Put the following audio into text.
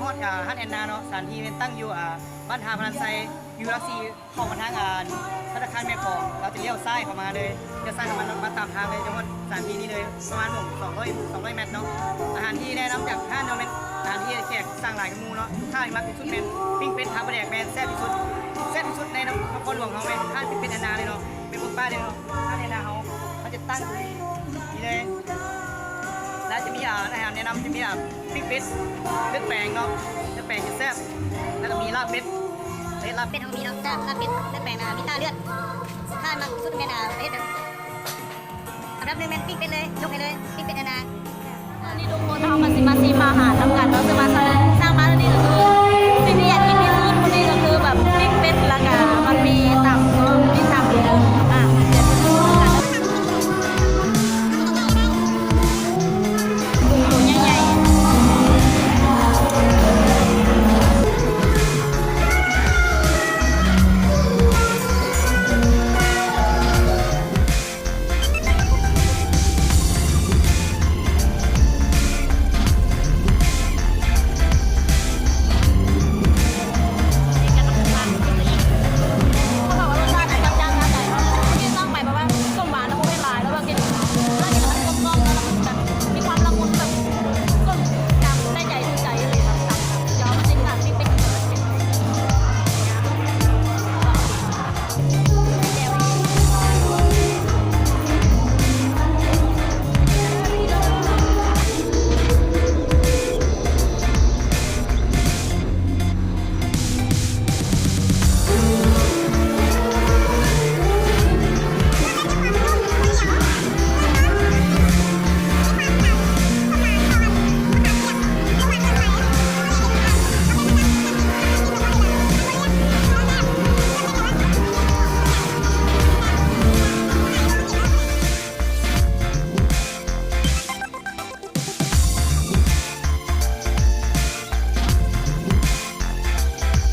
อดฮันแอนนาเนาะสถานที่เป็นตั้งอยู่บ้านทาพนันไซอยู่รักซีเข้ามาทางธนาคารแม่กลองเราจะเลี้ยวซ้ายเข้ามาเลยเลี้ยวซ้ายเข้ามาตามทางเลยจังหวัดสถานที่นี้เลยประมาณ200 เมตรเนาะสถานที่แนะนำจากห้างเนาะเป็นสถานที่แขกสร้างหลายกมูเนาะทุกท่านมักที่สุดเป็นปิ้งเป็ดทาประแดกแมนแซ่บที่สุดในนครหลวงเขาเป็นท่านเป็นเป็ดแอนนาเลยเนาะเป็นคนป้าเลยเนาะท่านแอนนาเขาจะตั้งนี่เลยแล้วจะมีอาหารแนะนำจะมีปิ้งเป็ดเลือดแปลงเนาะเลือดแปลงจะแซ่บแล้วก็มีลาบเป็ดลาบเป็ดเขามีเนาะจ้าลาบเป็ดเลือดแปลงมีตาเลือดถ้ามันสุดเมนเป็ดอันดับหนึ่งเป็นปิ้งเป็ดเลยยกให้เลยปิ้งเป็ดแอนนา นี่ทุกคนเขามาซิมาซีมาหาทำกันเราจะมา